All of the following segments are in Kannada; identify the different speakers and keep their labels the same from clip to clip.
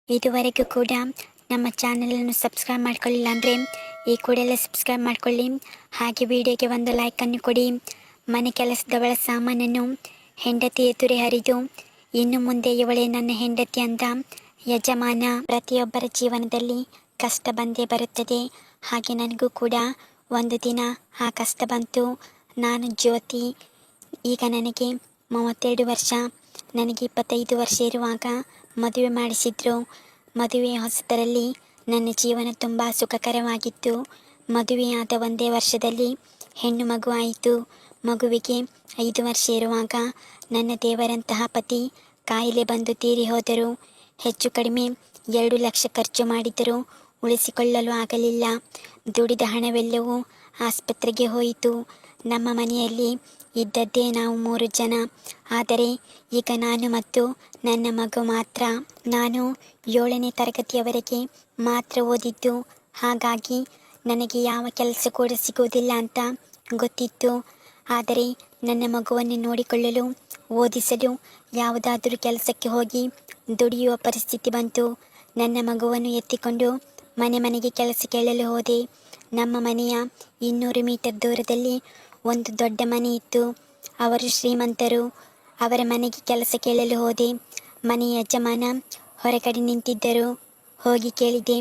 Speaker 1: ಇದುವರೆಗೂ ಕೂಡ ನಮ್ಮ ಚಾನಲನ್ನು ಸಬ್ಸ್ಕ್ರೈಬ್ ಮಾಡ್ಕೊಳ್ಳಿಲ್ಲ ಅಂದರೆ ಈ ಕೂಡಲೇ ಸಬ್ಸ್ಕ್ರೈಬ್ ಮಾಡ್ಕೊಳ್ಳಿ. ಹಾಗೆ ವಿಡಿಯೋಗೆ ಒಂದು ಲೈಕನ್ನು ಕೊಡಿ. ಮನೆ ಕೆಲಸದವಳ ಸಾಮಾನನ್ನು ಹೆಂಡತಿ ಎದುರೇ ಹರಿದು ಇನ್ನು ಮುಂದೆ ಇವಳೇ ನನ್ನ ಹೆಂಡತಿ ಅಂತ ಯಜಮಾನ. ಪ್ರತಿಯೊಬ್ಬರ ಜೀವನದಲ್ಲಿ ಕಷ್ಟ ಬಂದೇ ಬರುತ್ತದೆ. ಹಾಗೆ ನನಗೂ ಕೂಡ ಒಂದು ದಿನ ಆ ಕಷ್ಟ ಬಂತು. ನಾನು ಜ್ಯೋತಿ. ಈಗ ನನಗೆ 32 ವರ್ಷ. ನನಗೆ 25 ವರ್ಷ ಇರುವಾಗ ಮದುವೆ ಮಾಡಿಸಿದ್ರು. ಮದುವೆ ಹೊಸದರಲ್ಲಿ ನನ್ನ ಜೀವನ ತುಂಬ ಸುಖಕರವಾಗಿತ್ತು. ಮದುವೆಯಾದ ಒಂದೇ ವರ್ಷದಲ್ಲಿ ಹೆಣ್ಣು ಮಗು ಆಯಿತು. ಮಗುವಿಗೆ 5 ವರ್ಷ ಇರುವಾಗ ನನ್ನ ದೇವರಂತಹ ಪತಿ ಕಾಯಿಲೆ ಬಂದು ತೀರಿ ಹೋದರು. ಹೆಚ್ಚು ಕಡಿಮೆ 2 ಲಕ್ಷ ಖರ್ಚು ಮಾಡಿದರೂ ಉಳಿಸಿಕೊಳ್ಳಲು ಆಗಲಿಲ್ಲ. ದುಡಿದ ಹಣವೆಲ್ಲವೂ ಆಸ್ಪತ್ರೆಗೆ ಹೋಯಿತು. ನಮ್ಮ ಮನೆಯಲ್ಲಿ ಇದ್ದದ್ದೇ ನಾವು 3 ಜನ. ಆದರೆ ಈಗ ನಾನು ಮತ್ತು ನನ್ನ ಮಗು ಮಾತ್ರ. ನಾನು 7ನೇ ತರಗತಿಯವರೆಗೆ ಮಾತ್ರ ಓದಿದ್ದು. ಹಾಗಾಗಿ ನನಗೆ ಯಾವ ಕೆಲಸ ಕೂಡ ಸಿಗುವುದಿಲ್ಲ ಅಂತ ಗೊತ್ತಿತ್ತು. ಆದರೆ ನನ್ನ ಮಗುವನ್ನು ನೋಡಿಕೊಳ್ಳಲು, ಓದಿಸಲು ಯಾವುದಾದರೂ ಕೆಲಸಕ್ಕೆ ಹೋಗಿ ದುಡಿಯುವ ಪರಿಸ್ಥಿತಿ ಬಂತು. ನನ್ನ ಮಗುವನ್ನು ಎತ್ತಿಕೊಂಡು ಮನೆಗೆ ಕೆಲಸ ಕೇಳಲು ಹೋದೆ. ನಮ್ಮ ಮನೆಯ 200 ಮೀಟರ್ ದೂರದಲ್ಲಿ ಒಂದು ದೊಡ್ಡ ಮನೆ ಇತ್ತು. ಅವರು ಶ್ರೀಮಂತರು. ಅವರ ಮನೆಗೆ ಕೆಲಸ ಕೇಳಲು ಹೋದೆ. ಮನೆಯ ಯಜಮಾನ ಹೊರಗಡೆ ನಿಂತಿದ್ದರು. ಹೋಗಿ ಕೇಳಿದೆ.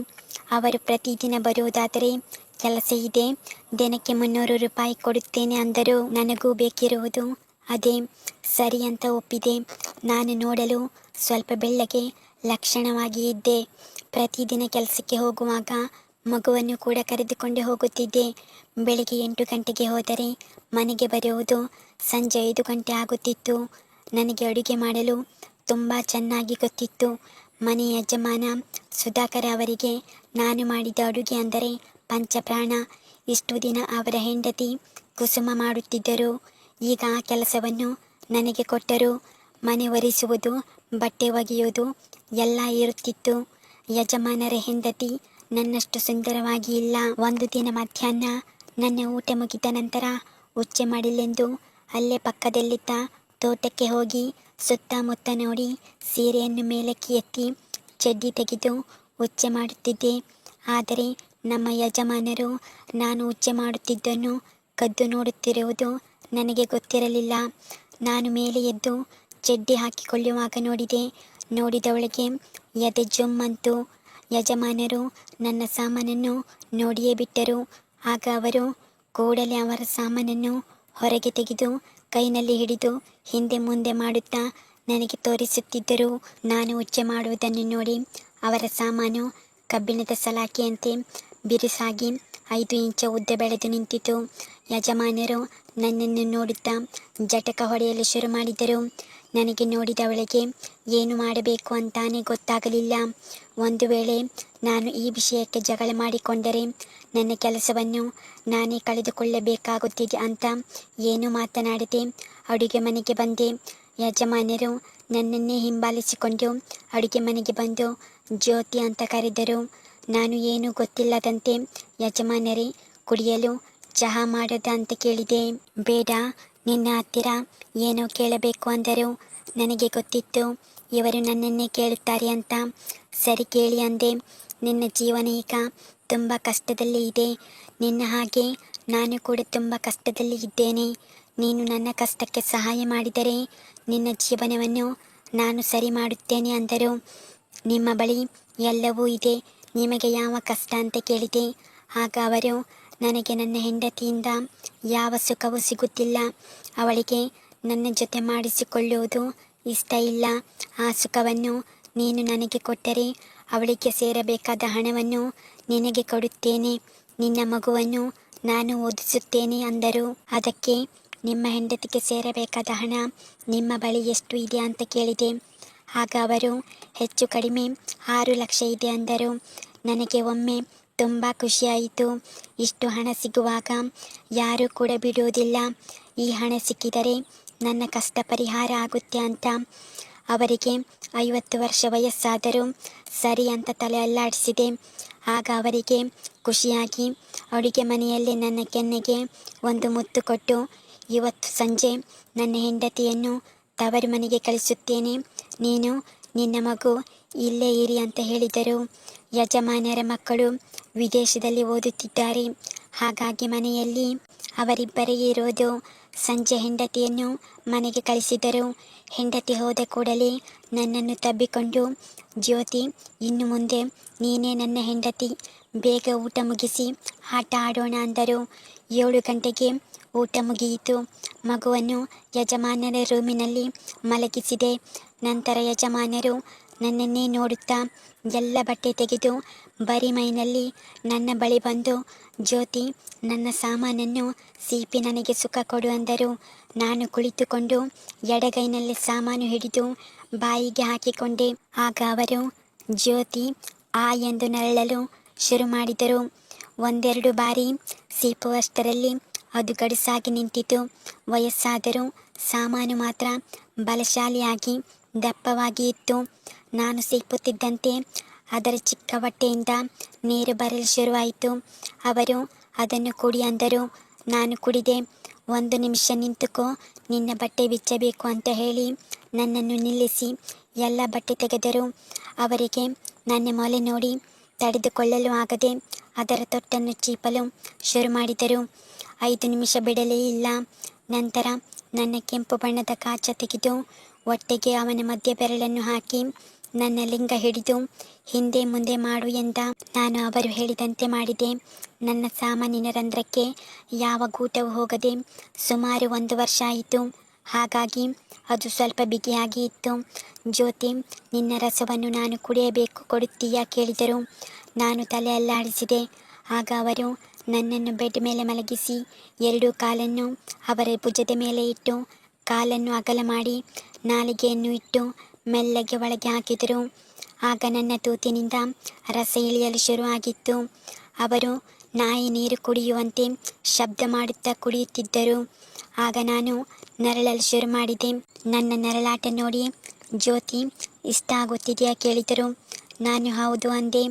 Speaker 1: ಅವರು ಪ್ರತಿದಿನ ಬರುವುದಾದರೆ ಕೆಲಸ ಇದೆ, ದಿನಕ್ಕೆ 300 ರೂಪಾಯಿ ಕೊಡುತ್ತೇನೆ ಅಂದರು. ನನಗೂ ಬೇಕಿರುವುದು ಅದೇ. ಸರಿ ಅಂತ ಒಪ್ಪಿದೆ. ನಾನು ನೋಡಲು ಸ್ವಲ್ಪ ಬೆಳ್ಳಗೆ ಲಕ್ಷಣವಾಗಿ ಇದ್ದೆ. ಪ್ರತಿದಿನ ಕೆಲಸಕ್ಕೆ ಹೋಗುವಾಗ ಮಗುವನ್ನು ಕೂಡ ಕರೆದುಕೊಂಡು ಹೋಗುತ್ತಿದ್ದೆ. ಬೆಳಿಗ್ಗೆ 8 ಗಂಟೆಗೆ ಹೋದರೆ ಮನೆಗೆ ಬರುವುದು ಸಂಜೆ 5 ಗಂಟೆ ಆಗುತ್ತಿತ್ತು. ನನಗೆ ಅಡುಗೆ ಮಾಡಲು ತುಂಬ ಚೆನ್ನಾಗಿ ಗೊತ್ತಿತ್ತು. ಮನೆಯ ಯಜಮಾನ ಸುಧಾಕರ್ ಅವರಿಗೆ ನಾನು ಮಾಡಿದ ಅಡುಗೆ ಅಂದರೆ ಪಂಚಪ್ರಾಣ. ಇಷ್ಟು ದಿನ ಅವರ ಹೆಂಡತಿ ಕುಸುಮ ಮಾಡುತ್ತಿದ್ದರು. ಈಗ ಆ ಕೆಲಸವನ್ನು ನನಗೆ ಕೊಟ್ಟರು. ಮನೆ ಒರೆಸುವುದು, ಬಟ್ಟೆ ಒಗೆಯುವುದು ಎಲ್ಲ ಇರುತ್ತಿತ್ತು. ಯಜಮಾನರ ಹೆಂಡತಿ ನನ್ನಷ್ಟು ಸುಂದರವಾಗಿ ಇಲ್ಲ. ಒಂದು ದಿನ ಮಧ್ಯಾಹ್ನ ನನ್ನ ಊಟ ಮುಗಿದ ನಂತರ ಉಚ್ಚೆ ಮಾಡಿಲೆಂದು ಅಲ್ಲೇ ಪಕ್ಕದಲ್ಲಿದ್ದ ತೋಟಕ್ಕೆ ಹೋಗಿ ಸುತ್ತಮುತ್ತ ನೋಡಿ ಸೀರೆಯನ್ನು ಮೇಲಕ್ಕೆ ಎತ್ತಿ ಚಡ್ಡಿ ತೆಗೆದು ಉಚ್ಚೆ ಮಾಡುತ್ತಿದ್ದೆ. ಆದರೆ ನಮ್ಮ ಯಜಮಾನರು ನಾನು ಉಚ್ಚೆ ಮಾಡುತ್ತಿದ್ದನ್ನು ಕದ್ದು ನೋಡುತ್ತಿರುವುದು ನನಗೆ ಗೊತ್ತಿರಲಿಲ್ಲ. ನಾನು ಮೇಲೆ ಎದ್ದು ಚಡ್ಡಿ ಹಾಕಿಕೊಳ್ಳುವಾಗ ನೋಡಿದವಳಿಗೆ ಎದೆ ಜುಮ್ಮಂತು. ಯಜಮಾನರು ನನ್ನ ಸಾಮಾನನ್ನು ನೋಡಿಯೇ ಬಿಟ್ಟರು. ಆಗ ಅವರು ಕೂಡಲೇ ಅವರ ಸಾಮಾನನ್ನು ಹೊರಗೆ ತೆಗೆದು ಕೈನಲ್ಲಿ ಹಿಡಿದು ಹಿಂದೆ ಮುಂದೆ ಮಾಡುತ್ತಾ ನನಗೆ ತೋರಿಸುತ್ತಿದ್ದರು. ನಾನು ಉಚ್ಚೆ ಮಾಡುವುದನ್ನು ನೋಡಿ ಅವರ ಸಾಮಾನು ಕಬ್ಬಿಣದ ಸಲಾಕೆಯಂತೆ ಬಿರುಸಾಗಿ 5 ಇಂಚು ಉದ್ದ ಬೆಳೆದು ನಿಂತಿತು. ಯಜಮಾನರು ನನ್ನನ್ನು ನೋಡುತ್ತಾ ಜಟಕ ಹೊಡೆಯಲು ಶುರು ಮಾಡಿದರು. ನನಗೆ ನೋಡಿದವಳಿಗೆ ಏನು ಮಾಡಬೇಕು ಅಂತಾನೆ ಗೊತ್ತಾಗಲಿಲ್ಲ. ಒಂದು ವೇಳೆ ನಾನು ಈ ವಿಷಯಕ್ಕೆ ಜಗಳ ಮಾಡಿಕೊಂಡರೆ ನನ್ನ ಕೆಲಸವನ್ನು ನಾನೇ ಕಳೆದುಕೊಳ್ಳಬೇಕಾಗುತ್ತಿದೆ ಅಂತ ಏನೂ ಮಾತನಾಡದೆ ಅಡುಗೆ ಮನೆಗೆ ಬಂದೆ. ಯಜಮಾನರು ನನ್ನನ್ನೇ ಹಿಂಬಾಲಿಸಿಕೊಂಡು ಅಡುಗೆ ಮನೆಗೆ ಬಂದು ಜ್ಯೋತಿ ಅಂತ ಕರೆದರು. ನಾನು ಏನೂ ಗೊತ್ತಿಲ್ಲದಂತೆ ಯಜಮಾನರೇ ಕುಡಿಯಲು ಚಹಾ ಮಾಡೋದ ಅಂತ ಕೇಳಿದೆ. ಬೇಡ, ನಿನ್ನ ಹತ್ತಿರ ಏನೋ ಕೇಳಬೇಕು ಅಂದರು. ನನಗೆ ಗೊತ್ತಿತ್ತು ಇವರು ನನ್ನನ್ನೇ ಕೇಳುತ್ತಾರೆ ಅಂತ. ಸರಿ ಕೇಳಿ ಅಂದೆ. ನಿನ್ನ ಜೀವನ ಈಗ ತುಂಬ ಕಷ್ಟದಲ್ಲಿ ಇದೆ. ನಿನ್ನ ಹಾಗೆ ನಾನು ಕೂಡ ತುಂಬ ಕಷ್ಟದಲ್ಲಿ ಇದ್ದೇನೆ. ನೀನು ನನ್ನ ಕಷ್ಟಕ್ಕೆ ಸಹಾಯ ಮಾಡಿದರೆ ನಿನ್ನ ಜೀವನವನ್ನು ನಾನು ಸರಿ ಮಾಡುತ್ತೇನೆ ಅಂದರು. ನಿಮ್ಮ ಬಳಿ ಎಲ್ಲವೂ ಇದೆ, ನಿಮಗೆ ಯಾವ ಕಷ್ಟ ಅಂತ ಕೇಳಿದೆ. ಆಗ ಅವರು ನನಗೆ ನನ್ನ ಹೆಂಡತಿಯಿಂದ ಯಾವ ಸುಖವೂ ಸಿಗುತ್ತಿಲ್ಲ. ಅವಳಿಗೆ ನನ್ನ ಜೊತೆ ಮಾಡಿಸಿಕೊಳ್ಳುವುದು ಇಷ್ಟ ಇಲ್ಲ. ಆ ಸುಖವನ್ನು ನೀನು ನನಗೆ ಕೊಟ್ಟರೆ ಅವಳಿಗೆ ಸೇರಬೇಕಾದ ಹಣವನ್ನು ನಿನಗೆ ಕೊಡುತ್ತೇನೆ. ನಿನ್ನ ಮಗುವನ್ನು ನಾನು ಓದಿಸುತ್ತೇನೆ ಅಂದರು. ಅದಕ್ಕೆ ನಿಮ್ಮ ಹೆಂಡತಿಗೆ ಸೇರಬೇಕಾದ ಹಣ ನಿಮ್ಮ ಬಳಿ ಎಷ್ಟು ಇದೆ ಅಂತ ಕೇಳಿದೆ. ಆಗ ಅವರು ಹೆಚ್ಚು ಕಡಿಮೆ 6 ಲಕ್ಷ ಇದೆ ಅಂದರು. ನನಗೆ ಒಮ್ಮೆ ತುಂಬ ಖುಷಿಯಾಯಿತು. ಇಷ್ಟು ಹಣ ಸಿಗುವಾಗ ಯಾರೂ ಕೂಡ ಬಿಡುವುದಿಲ್ಲ. ಈ ಹಣ ಸಿಕ್ಕಿದರೆ ನನ್ನ ಕಷ್ಟ ಪರಿಹಾರ ಆಗುತ್ತೆ ಅಂತ. ಅವರಿಗೆ 50 ವರ್ಷ ವಯಸ್ಸಾದರೂ ಸರಿ ಅಂತ ತಲೆ ಅಲ್ಲಾಡಿಸಿದೆ. ಆಗ ಅವರಿಗೆ ಖುಷಿಯಾಗಿ ಅಡುಗೆ ಮನೆಯಲ್ಲಿ ನನ್ನ ಕೆನ್ನೆಗೆ ಒಂದು ಮುತ್ತು ಕೊಟ್ಟು, ಇವತ್ತು ಸಂಜೆ ನನ್ನ ಹೆಂಡತಿಯನ್ನು ತವರು ಮನೆಗೆ ಕಳಿಸುತ್ತೇನೆ. ನೀನು ನಿನ್ನ ಮಗು ಇಲ್ಲೇ ಇರಿ ಅಂತ ಹೇಳಿದರು. ಯಜಮಾನರ ಮಕ್ಕಳು ವಿದೇಶದಲ್ಲಿ ಓದುತ್ತಿದ್ದಾರೆ. ಹಾಗಾಗಿ ಮನೆಯಲ್ಲಿ ಅವರಿಬ್ಬರೇ ಇರೋದು. ಸಂಜೆ ಹೆಂಡತಿಯನ್ನು ಮನೆಗೆ ಕಳಿಸಿದರು. ಹೆಂಡತಿ ಹೋದ ಕೂಡಲೇ ನನ್ನನ್ನು ತಬ್ಬಿಕೊಂಡು, ಜ್ಯೋತಿ, ಇನ್ನು ಮುಂದೆ ನೀನೇ ನನ್ನ ಹೆಂಡತಿ, ಬೇಗ ಊಟ ಮುಗಿಸಿ ಆಟ ಆಡೋಣ ಅಂದರು. 7 ಗಂಟೆಗೆ ಊಟ ಮುಗಿಯಿತು. ಮಗುವನ್ನು ಯಜಮಾನರ ರೂಮಿನಲ್ಲಿ ಮಲಗಿಸಿದೆ. ನಂತರ ಯಜಮಾನರು ನನ್ನನ್ನೇ ನೋಡುತ್ತಾ ಎಲ್ಲ ಬಟ್ಟೆ ತೆಗೆದು ಬರಿ ಮೈನಲ್ಲಿ ನನ್ನ ಬಳಿ ಬಂದು, ಜ್ಯೋತಿ, ನನ್ನ ಸಾಮಾನನ್ನು ಸೀಪಿ ನನಗೆ ಸುಖ ಕೊಡು ಅಂದರು. ನಾನು ಕುಳಿತುಕೊಂಡು ಎಡಗೈನಲ್ಲಿ ಸಾಮಾನು ಹಿಡಿದು ಬಾಯಿಗೆ ಹಾಕಿಕೊಂಡೆ. ಆಗ ಅವರು ಜ್ಯೋತಿ ಆ ಎಂದು ನರಳಲು ಶುರು ಮಾಡಿದರು. 1-2 ಬಾರಿ ಸೀಪುವಷ್ಟರಲ್ಲಿ ಅದು ಗಡುಸಾಗಿ ನಿಂತಿತು. ವಯಸ್ಸಾದರೂ ಸಾಮಾನು ಮಾತ್ರ ಬಲಶಾಲಿಯಾಗಿ ದಪ್ಪವಾಗಿ ಇತ್ತು. ನಾನು ಸೀಪುತ್ತಿದ್ದಂತೆ ಅದರ ಚಿಕ್ಕ ಹೊಟ್ಟೆಯಿಂದ ನೀರು ಬರಲು ಶುರುವಾಯಿತು. ಅವರು ಅದನ್ನು ಕುಡಿ ಅಂದರು. ನಾನು ಕುಡಿದೆ. 1 ನಿಮಿಷ ನಿಂತುಕೋ, ನಿನ್ನ ಬಟ್ಟೆ ಬಿಚ್ಚಬೇಕು ಅಂತ ಹೇಳಿ ನನ್ನನ್ನು ನಿಲ್ಲಿಸಿ ಎಲ್ಲ ಬಟ್ಟೆ ತೆಗೆದರು. ಅವರಿಗೆ ನನ್ನ ಮೊಲೆ ನೋಡಿ ತಡೆದುಕೊಳ್ಳಲು ಆಗದೆ ಅದರ ತೊಟ್ಟನ್ನು ಚೀಪಲು ಶುರು ಮಾಡಿದರು. 5 ನಿಮಿಷ ಬಿಡಲೇ ಇಲ್ಲ. ನಂತರ ನನ್ನ ಕೆಂಪು ಬಣ್ಣದ ಕಾಚ ತೆಗೆದು ಹೊಟ್ಟೆಗೆ ಅವನ ಮಧ್ಯ ಬೆರಳನ್ನು ಹಾಕಿ ನನ್ನ ಲಿಂಗ ಹಿಡಿದು ಹಿಂದೆ ಮುಂದೆ ಮಾಡು ಎಂದ. ನಾನು ಅವರು ಹೇಳಿದಂತೆ ಮಾಡಿದೆ. ನನ್ನ ಸಾಮಾನಿನ ರಂಧ್ರಕ್ಕೆ ಯಾವ ಗೂಟವೂ ಹೋಗದೆ ಸುಮಾರು 1 ವರ್ಷ ಆಯಿತು. ಹಾಗಾಗಿ ಅದು ಸ್ವಲ್ಪ ಬಿಗಿಯಾಗಿ ಇತ್ತು. ಜ್ಯೋತಿ, ನಿನ್ನ ರಸವನ್ನು ನಾನು ಕುಡಿಯಬೇಕು, ಕೊಡುತ್ತೀಯಾ ಕೇಳಿದರು. ನಾನು ತಲೆ ಅಲ್ಲಾಡಿಸಿದೆ. ಆಗ ಅವರು ನನ್ನನ್ನು ಬೆಡ್ ಮೇಲೆ ಮಲಗಿಸಿ 2 ಕಾಲನ್ನು ಅವರ ಭುಜದ ಮೇಲೆ ಇಟ್ಟು ಕಾಲನ್ನು ಅಗಲ ಮಾಡಿ ನಾಲಿಗೆಯನ್ನು ಇಟ್ಟು ಮೆಲ್ಲಗೆ ಒಳಗೆ ಹಾಕಿದರು. ಆಗ ನನ್ನ ತೂತಿನಿಂದ ರಸ ಇಳಿಯಲು ಶುರುವಾಗಿತ್ತು. ಅವರು ನಾಯಿ ನೀರು ಕುಡಿಯುವಂತೆ ಶಬ್ದ ಮಾಡುತ್ತಾ ಕುಡಿಯುತ್ತಿದ್ದರು. ಆಗ ನಾನು ನರಳಲು ಶುರು ಮಾಡಿದೆ. ನನ್ನ ನರಳಾಟ ನೋಡಿ, ಜ್ಯೋತಿ, ಇಷ್ಟ ಆಗುತ್ತಿದೆಯಾ ಕೇಳಿದರು. ನಾನು ಹೌದು ಅಂದೆ.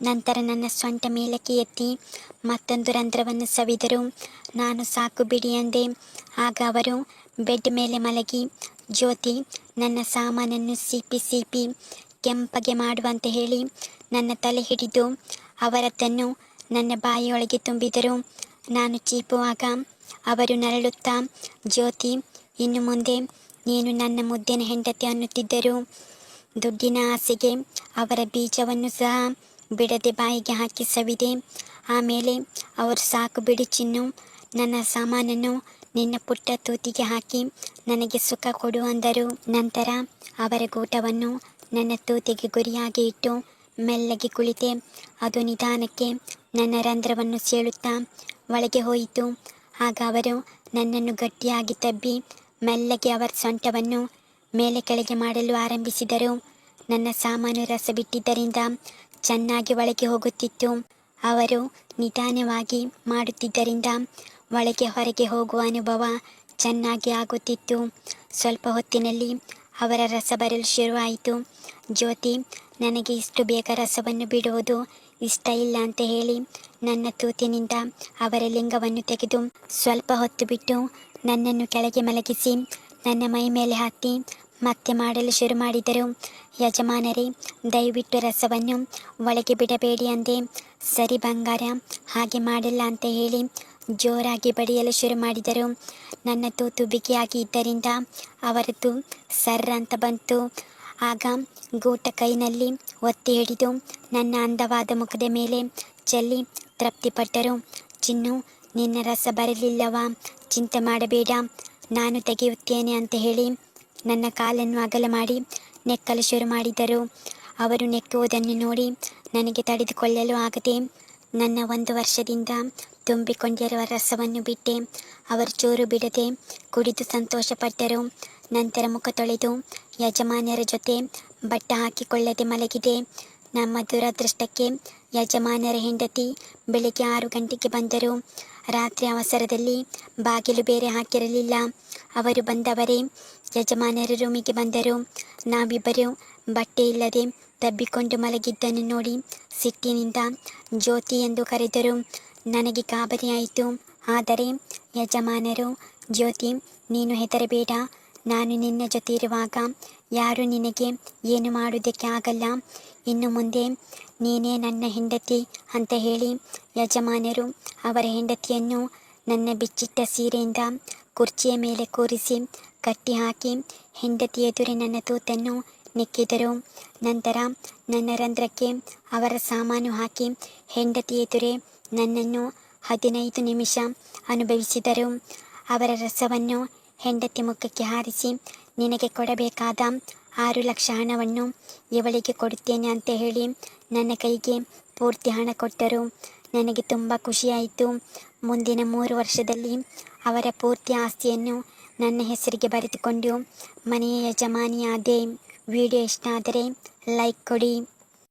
Speaker 1: ನಂತರ ನನ್ನ ಸೊಂಟ ಮೇಲಕ್ಕೆ ಎತ್ತಿ ಮತ್ತೊಂದು ರಂಧ್ರವನ್ನು ಸವಿದರು. ನಾನು ಸಾಕು ಬಿಡಿ ಅಂದೆ. ಆಗ ಅವರು ಬೆಡ್ ಮೇಲೆ ಮಲಗಿ, ಜ್ಯೋತಿ, ನನ್ನ ಸಾಮಾನನ್ನು ಸೀಪಿ ಕೆಂಪಗೆ ಮಾಡುವಂತೆ ಹೇಳಿ ನನ್ನ ತಲೆ ಹಿಡಿದು ಅವರದ್ದನ್ನು ನನ್ನ ಬಾಯಿಯೊಳಗೆ ತುಂಬಿದರು. ನಾನು ಚೀಪುವಾಗ ಅವರು ನರಳುತ್ತಾ, ಜ್ಯೋತಿ, ಇನ್ನು ಮುಂದೆ ನೀನು ನನ್ನ ಮುದ್ದಿನ ಹೆಂಡತಿ ಅನ್ನುತ್ತಿದ್ದರು. ದುಡ್ಡಿನ ಆಸೆಗೆ ಅವರ ಬೀಜವನ್ನು ಸಹ ಬಿಡದೆ ಬಾಯಿಗೆ ಹಾಕಿ ಸವಿದೆ. ಆಮೇಲೆ ಅವರು ಸಾಕು ಬಿಡು ಚಿನ್ನು, ನನ್ನ ಸಾಮಾನನ್ನು ನಿನ್ನ ಪುಟ್ಟ ತೂತಿಗೆ ಹಾಕಿ ನನಗೆ ಸುಖ ಕೊಡು ಅಂದರು. ನಂತರ ಅವರ ಗೂಟವನ್ನು ನನ್ನ ತೂತಿಗೆ ಗುರಿಯಾಗಿ ಇಟ್ಟು ಮೆಲ್ಲಗೆ ಕುಳಿತೆ. ಅದು ನಿಧಾನಕ್ಕೆ ನನ್ನ ರಂಧ್ರವನ್ನು ಸೀಳುತ್ತಾ ಒಳಗೆ ಹೋಯಿತು. ಆಗ ಅವರು ನನ್ನನ್ನು ಗಟ್ಟಿಯಾಗಿ ತಬ್ಬಿ ಮೆಲ್ಲಗೆ ಅವರ ಸೊಂಟವನ್ನು ಮೇಲೆ ಕೆಳಗೆ ಮಾಡಲು ಆರಂಭಿಸಿದರು. ನನ್ನ ಸಾಮಾನು ರಸ ಬಿಟ್ಟಿದ್ದರಿಂದ ಚೆನ್ನಾಗಿ ಒಳಗೆ ಹೋಗುತ್ತಿತ್ತು. ಅವರು ನಿಧಾನವಾಗಿ ಮಾಡುತ್ತಿದ್ದರಿಂದ ಒಳಗೆ ಹೊರಗೆ ಹೋಗುವ ಅನುಭವ ಚೆನ್ನಾಗಿ ಆಗುತ್ತಿತ್ತು. ಸ್ವಲ್ಪ ಹೊತ್ತಿನಲ್ಲಿ ಅವರ ರಸ ಬರಲು ಶುರುವಾಯಿತು. ಜ್ಯೋತಿ, ನನಗೆ ಇಷ್ಟು ಬೇಗ ರಸವನ್ನು ಬಿಡುವುದು ಇಷ್ಟ ಇಲ್ಲ ಅಂತ ಹೇಳಿ ನನ್ನ ತೂತಿನಿಂದ ಅವರ ಲಿಂಗವನ್ನು ತೆಗೆದು ಸ್ವಲ್ಪ ಹೊತ್ತು ಬಿಟ್ಟು ನನ್ನನ್ನು ಕೆಳಗೆ ಮಲಗಿಸಿ ನನ್ನ ಮೈ ಮೇಲೆ ಹತ್ತಿ ಮತ್ತೆ ಮಾಡಲು ಶುರು ಮಾಡಿದರು. ಯಜಮಾನರೇ, ದಯವಿಟ್ಟು ರಸವನ್ನು ಒಳಗೆ ಬಿಡಬೇಡಿ ಅಂದೆ. ಸರಿ ಬಂಗಾರ, ಹಾಗೆ ಮಾಡಲ್ಲ ಅಂತ ಹೇಳಿ ಜೋರಾಗಿ ಬಡಿಯಲು ಶುರು ಮಾಡಿದರು. ನನ್ನ ತೂತು ಬಿಗಿಯಾಗಿ ಇದ್ದರಿಂದ ಅವರದ್ದು ಸರ್ರ ಅಂತ ಬಂತು. ಆಗ ಗೂಟ ಕೈನಲ್ಲಿ ಒತ್ತಿ ಹಿಡಿದು ನನ್ನ ಅಂದವಾದ ಮುಖದ ಮೇಲೆ ಚೆಲ್ಲಿ ತೃಪ್ತಿಪಟ್ಟರು. ಚಿನ್ನು, ನಿನ್ನ ರಸ ಬರಲಿಲ್ಲವಾ? ಚಿಂತೆ ಮಾಡಬೇಡ, ನಾನು ತೆಗೆಯುತ್ತೇನೆ ಅಂತ ಹೇಳಿ ನನ್ನ ಕಾಲನ್ನು ಅಗಲ ಮಾಡಿ ನೆಕ್ಕಲು ಶುರು ಮಾಡಿದರು. ಅವರು ನೆಕ್ಕುವುದನ್ನು ನೋಡಿ ನನಗೆ ತಡೆದುಕೊಳ್ಳಲು ಆಗದೆ ನನ್ನ 1 ವರ್ಷದಿಂದ ತುಂಬಿಕೊಂಡಿರುವ ರಸವನ್ನು ಬಿಟ್ಟೆ. ಅವರು ಚೂರು ಬಿಡದೆ ಕುಡಿದು ಸಂತೋಷಪಟ್ಟರು. ನಂತರ ಮುಖ ತೊಳೆದು ಯಜಮಾನರ ಜೊತೆ ಬಟ್ಟ ಹಾಕಿಕೊಳ್ಳದೆ ಮಲಗಿದೆ. ನಮ್ಮ ದುರದೃಷ್ಟಕ್ಕೆ ಯಜಮಾನರ ಹೆಂಡತಿ ಬೆಳಿಗ್ಗೆ 6 ಗಂಟೆಗೆ ಬಂದರು. ರಾತ್ರಿ ಅವಸರದಲ್ಲಿ ಬಾಗಿಲು ಬೇರೆ ಹಾಕಿರಲಿಲ್ಲ. ಅವರು ಬಂದವರೇ ಯಜಮಾನರ ರೂಮಿಗೆ ಬಂದರು. ನಾವಿಬ್ಬರು ಬಟ್ಟೆ ಇಲ್ಲದೆ ತಬ್ಬಿಕೊಂಡು ಮಲಗಿದ್ದನ್ನು ನೋಡಿ ಸಿಟ್ಟಿನಿಂದ ಜ್ಯೋತಿ ಎಂದು ಕರೆದರು. ನನಗೆ ಗಾಬರಿಯಾಯಿತು. ಆದರೆ ಯಜಮಾನರು, ಜ್ಯೋತಿ, ನೀನು ಹೆದರಬೇಡ, ನಾನು ನಿನ್ನ ಜೊತೆ ಇರುವಾಗ ಯಾರು ನಿನಗೆ ಏನು ಮಾಡೋದಕ್ಕೆ ಆಗಲ್ಲ. ಇನ್ನು ಮುಂದೆ ನೀನೇ ನನ್ನ ಹೆಂಡತಿ ಅಂತ ಹೇಳಿ ಯಜಮಾನರು ಅವರ ಹೆಂಡತಿಯನ್ನು ನನ್ನ ಬಿಚ್ಚಿಟ್ಟ ಸೀರೆಯಿಂದ ಕುರ್ಚಿಯ ಮೇಲೆ ಕೂರಿಸಿ ಕಟ್ಟಿ ಹಾಕಿ ಹೆಂಡತಿ ಎದುರೇ ನನ್ನ ತೂತನ್ನು ನೆಕ್ಕಿದರು. ನಂತರ ನನ್ನ ರಂಧ್ರಕ್ಕೆ ಅವರ ಸಾಮಾನು ಹಾಕಿ ಹೆಂಡತಿ ಎದುರೇ ನನ್ನನ್ನು 15 ನಿಮಿಷ ಅನುಭವಿಸಿದರು. ಅವರ ರಸವನ್ನು ಹೆಂಡತಿ ಮುಖಕ್ಕೆ ಹಾರಿಸಿ ನಿನಗೆ ಕೊಡಬೇಕಾದ 6 ಲಕ್ಷ ಹಣವನ್ನು ಇವಳಿಗೆ ಕೊಡುತ್ತೇನೆ ಅಂತ ಹೇಳಿ ನನ್ನ ಕೈಗೆ ಪೂರ್ತಿ ಹಣ ಕೊಟ್ಟರು. ನನಗೆ ತುಂಬ ಖುಷಿಯಾಯಿತು. ಮುಂದಿನ 3 ವರ್ಷದಲ್ಲಿ ಅವರ ಪೂರ್ತಿ ಆಸ್ತಿಯನ್ನು ನನ್ನ ಹೆಸರಿಗೆ ಬರೆದುಕೊಂಡು ಮನೆಯ ಯಜಮಾನಿಯಾದೆ. ವಿಡಿಯೋ ಇಷ್ಟ ಆದರೆ ಲೈಕ್ ಕೊಡಿ.